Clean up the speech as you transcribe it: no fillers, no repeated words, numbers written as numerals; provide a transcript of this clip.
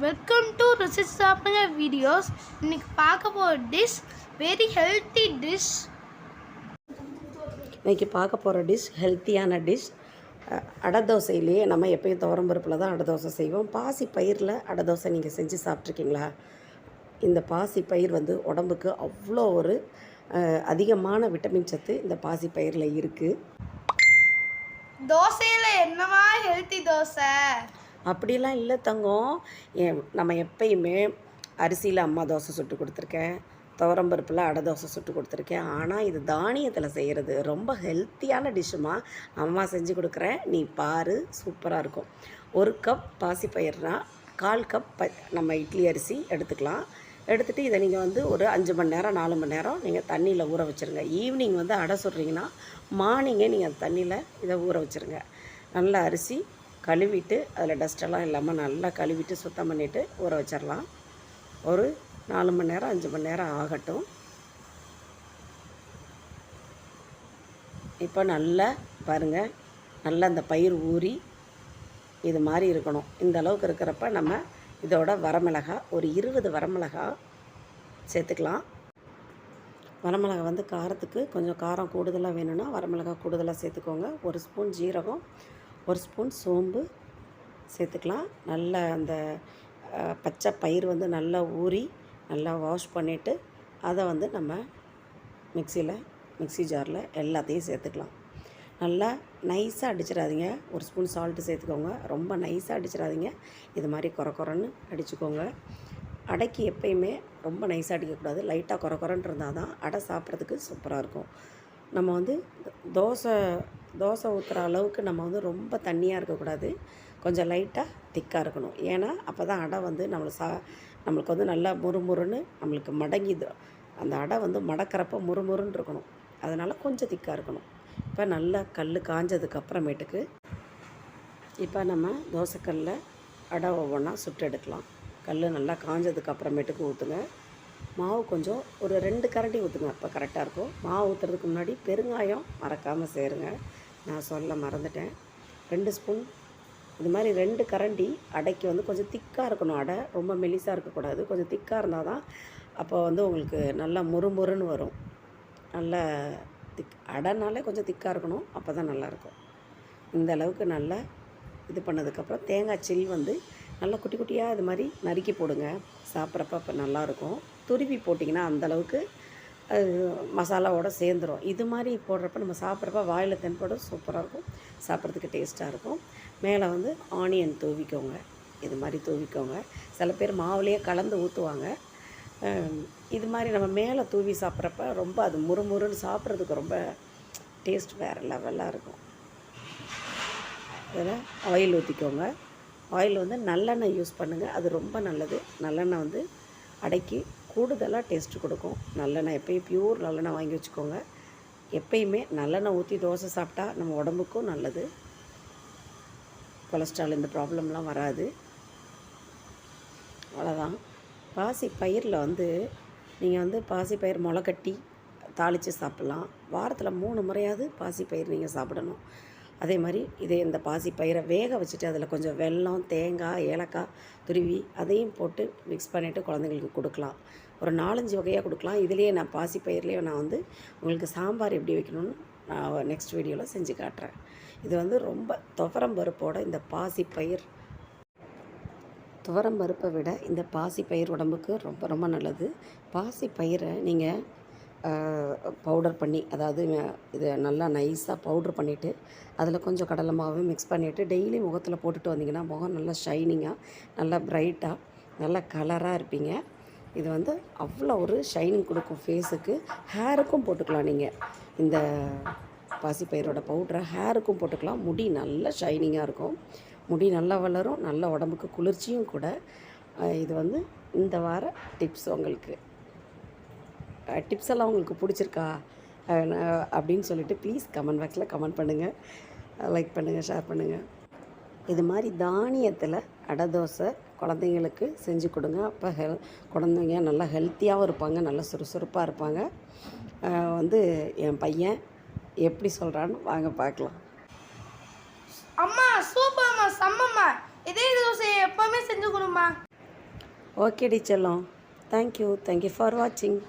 Welcome to ருசி சாப்பிடுங்க videos. இன்னைக்கு பார்க்க போகிற டிஷ் வெரி ஹெல்த்தி டிஷ். இன்றைக்கி பார்க்க போகிற டிஷ் ஹெல்த்தியான டிஷ். அடை தோசையிலேயே நம்ம எப்பயும் துவரம்பருப்பில் தான் அடை தோசை செய்வோம். பாசி பயிரில் அடை தோசை நீங்கள் செஞ்சு சாப்பிட்ருக்கீங்களா? இந்த பாசி பயிர் வந்து உடம்புக்கு அவ்வளோ ஒரு அதிகமான விட்டமின் சத்து இந்த பாசி பயிரில் இருக்குது. தோசையில் என்னவா ஹெல்த்தி தோசை? அப்படிலாம் இல்லை தங்கம். நம்ம எப்பயுமே அரிசியில் அம்மா தோசை சுட்டு கொடுத்துருக்கேன், துவரம்பருப்பில் அடை தோசை சுட்டு கொடுத்துருக்கேன். ஆனால் இது தானியத்தில் செய்கிறது ரொம்ப ஹெல்த்தியான டிஷ்ஷுமா. அம்மா செஞ்சு கொடுக்குறேன், நீ பாரு, சூப்பராக இருக்கும். 1 கப் பாசிப்பயிர்னால் 1/4 கப் நம்ம இட்லி அரிசி எடுத்துக்கலாம். எடுத்துகிட்டு இதை நீங்கள் வந்து ஒரு 5 மணி நேரம் 4 மணி நேரம் நீங்கள் தண்ணியில் ஊற வச்சுருங்க. ஈவினிங் வந்து அடை சுடுறீங்கன்னா மார்னிங்கே நீங்கள் அந்த தண்ணியில் இதை ஊற வச்சுருங்க. நல்லா அரிசி கழுவிட்டு அதில் டஸ்ட்டெல்லாம் இல்லாமல் நல்லா கழுவிட்டு சுத்தம் பண்ணிவிட்டு ஊற வச்சிடலாம். ஒரு 4 மணி நேரம் 5 மணி நேரம் ஆகட்டும். இப்போ நல்லா பாருங்கள், நல்லா அந்த பயிர் ஊறி இது மாதிரி இருக்கணும். இந்த அளவுக்கு இருக்கிறப்ப நம்ம இதோட வரமிளகா ஒரு 20 வரமிளகா சேர்த்துக்கலாம். வரமிளகா வந்து காரத்துக்கு கொஞ்சம் காரம் கூடுதலாக வேணும்னா வரமிளகா கூடுதலாக சேர்த்துக்கோங்க. 1 ஸ்பூன் ஜீரகம், 1 ஸ்பூன் சோம்பு சேர்த்துக்கலாம். நல்லா அந்த பச்சை பயிர் வந்து நல்லா ஊறி நல்லா வாஷ் பண்ணிவிட்டு அதை வந்து நம்ம மிக்ஸி ஜாரில் எல்லாத்தையும் சேர்த்துக்கலாம். நல்லா நைஸாக அடிச்சிடாதீங்க. 1 ஸ்பூன் சால்ட்டு சேர்த்துக்கோங்க. ரொம்ப நைஸாக அடிச்சிடாதீங்க. இது மாதிரி குறன்னு அடிச்சுக்கோங்க. அடைக்கு எப்பயுமே ரொம்ப நைஸாக அடிக்கக்கூடாது. லைட்டாக குறன்னு இருந்தால் தான் அடை சாப்பிட்றதுக்கு சூப்பராக இருக்கும். நம்ம வந்து தோசை ஊற்றுற அளவுக்கு நம்ம வந்து ரொம்ப தண்ணியாக இருக்கக்கூடாது. கொஞ்சம் லைட்டாக திக்காக இருக்கணும். ஏன்னா அப்போ தான் அடை வந்து நம்மளுக்கு வந்து நல்லா முறுமுறுன்னு நம்மளுக்கு மடங்கிது. அந்த அடை வந்து மடக்கிறப்ப முறுமுறுன்னு இருக்கணும். அதனால் கொஞ்சம் திக்காக இருக்கணும். இப்போ நல்லா கல் காஞ்சதுக்கு அப்புறமேட்டுக்கு இப்போ நம்ம தோசைக்கல்லில் அடை ஒவ்வொன்றா சுட்டு எடுக்கலாம். கல் நல்லா காஞ்சதுக்கு அப்புறமேட்டுக்கு ஊற்றுங்க. மாவு கொஞ்சம் ஒரு 2 கரண்டி ஊற்றுங்க, அப்போ கரெக்டாக இருக்கும். மாவு ஊற்றுறதுக்கு முன்னாடி பெருங்காயம் மறக்காமல் சேருங்க, நான் சொல்ல மறந்துட்டேன். 2 ஸ்பூன் இது மாதிரி 2 கரண்டி. அடைக்கு வந்து கொஞ்சம் திக்காக இருக்கணும். அடை ரொம்ப மெலிசாக இருக்கக்கூடாது, கொஞ்சம் திக்காக இருந்தால் தான் அப்போ வந்து உங்களுக்கு நல்லா முறுமுறுன்னு வரும். நல்லா அடைனாலே கொஞ்சம் திக்காக இருக்கணும், அப்போ தான் நல்லாயிருக்கும். இந்த அளவுக்கு நல்லா இது பண்ணதுக்கப்புறம் தேங்காய் சில் வந்து நல்லா குட்டி குட்டியாக இது மாதிரி நறுக்கி போடுங்க. சாப்பிட்றப்ப இப்போ நல்லாயிருக்கும். துருவி போட்டிங்கன்னா அந்தளவுக்கு மசாலாவோடு சேர்ந்துடும். இது மாதிரி போடுறப்ப நம்ம சாப்பிட்றப்ப வாயில் தென்பட சூப்பராக இருக்கும், சாப்பிட்றதுக்கு டேஸ்ட்டாக இருக்கும். மேலே வந்து ஆனியன் தூவிக்கோங்க, இது மாதிரி தூவிக்கோங்க. சில பேர் மாவுலேயே கலந்து ஊற்றுவாங்க. இது மாதிரி நம்ம மேலே தூவி சாப்பிட்றப்ப ரொம்ப அது முறுமுறுன்னு சாப்பிட்றதுக்கு ரொம்ப டேஸ்ட் வேறு லெவலாக இருக்கும். அதில் ஆயில் ஊற்றிக்கோங்க. ஆயில் வந்து நல்லெண்ணெய் யூஸ் பண்ணுங்கள், அது ரொம்ப நல்லது. நல்லெண்ணெய் வந்து அடைக்கு கூடுதலாக டேஸ்ட்டு கொடுக்கும். நல்லெண்ணெய் எப்பயும் பியூர் நல்லெண்ணெய் வாங்கி வச்சுக்கோங்க. எப்பயுமே நல்லெண்ணெய் ஊற்றி தோசை சாப்பிட்டா நம்ம உடம்புக்கும் நல்லது. கொலஸ்ட்ரால் இந்த ப்ராப்ளம்லாம் வராது. அவ்வளோதான். பாசி பயிரில் வந்து நீங்கள் வந்து பாசி பயிர் முளைக்கட்டி தாளித்து சாப்பிட்லாம். வாரத்தில் 3 முறையாவது பாசி பயிர் நீங்கள் சாப்பிடணும். அதே மாதிரி இந்த பாசி பயிரை வேக வச்சுட்டு அதில் கொஞ்சம் வெல்லம், தேங்காய், ஏலக்காய் துருவி அதையும் போட்டு மிக்ஸ் பண்ணிவிட்டு குழந்தைங்களுக்கு கொடுக்கலாம். ஒரு 4-5 வகையாக கொடுக்கலாம். இதுலேயே நான் பாசி பயிர்லேயே நான் வந்து உங்களுக்கு சாம்பார் எப்படி வைக்கணும்னு நான் நெக்ஸ்ட் வீடியோவில் செஞ்சு காட்டுறேன். இது வந்து ரொம்ப துவரம்பருப்போட இந்த பாசி பயிர், துவரம்பருப்பை விட இந்த பாசி பயிர் உடம்புக்கு ரொம்ப ரொம்ப நல்லது. பாசி பயிரை நீங்கள் பவுடர் பண்ணி, அதாவது இதை நல்லா நைஸாக பவுட்ரு பண்ணிவிட்டு அதில் கொஞ்சம் கடலை மாவு மிக்ஸ் பண்ணிவிட்டு டெய்லி முகத்தில் போட்டுட்டு வந்தீங்கன்னா முகம் நல்லா ஷைனிங்காக, நல்லா ப்ரைட்டாக, நல்லா கலராக இருப்பீங்க. இது வந்து அவ்வளோ ஒரு ஷைனிங் கொடுக்கும் ஃபேஸுக்கு. ஹேருக்கும் போட்டுக்கலாம். நீங்கள் இந்த பாசிப்பயிரோட பவுட்ரை ஹேருக்கும் போட்டுக்கலாம். முடி நல்லா ஷைனிங்காக இருக்கும், முடி நல்லா வளரும், நல்ல உடம்புக்கு குளிர்ச்சியும் கூட. இது வந்து இந்த வார டிப்ஸ். உங்களுக்கு டிப்ஸ் எல்லாம் உங்களுக்கு பிடிச்சிருக்கா அப்படின்னு சொல்லிட்டு ப்ளீஸ் கமெண்ட் பாக்ஸில் கமெண்ட் பண்ணுங்கள், லைக் பண்ணுங்கள், ஷேர் பண்ணுங்கள். இது மாதிரி தானியத்தில் அடை தோசை குழந்தைங்களுக்கு செஞ்சு கொடுங்க. அப்போ குழந்தைங்க நல்லா ஹெல்த்தியாகவும் இருப்பாங்க, நல்லா சுறுசுறுப்பாக இருப்பாங்க. வந்து என் பையன் எப்படி சொல்கிறான்னு வாங்க பார்க்கலாம். அம்மா சூப்பர்மா, செம்மம்மா, இதே தோசையை எப்போவுமே செஞ்சு கொடுமா. ஓகே டி செல்லம். தேங்க்யூ ஃபார் வாட்சிங்.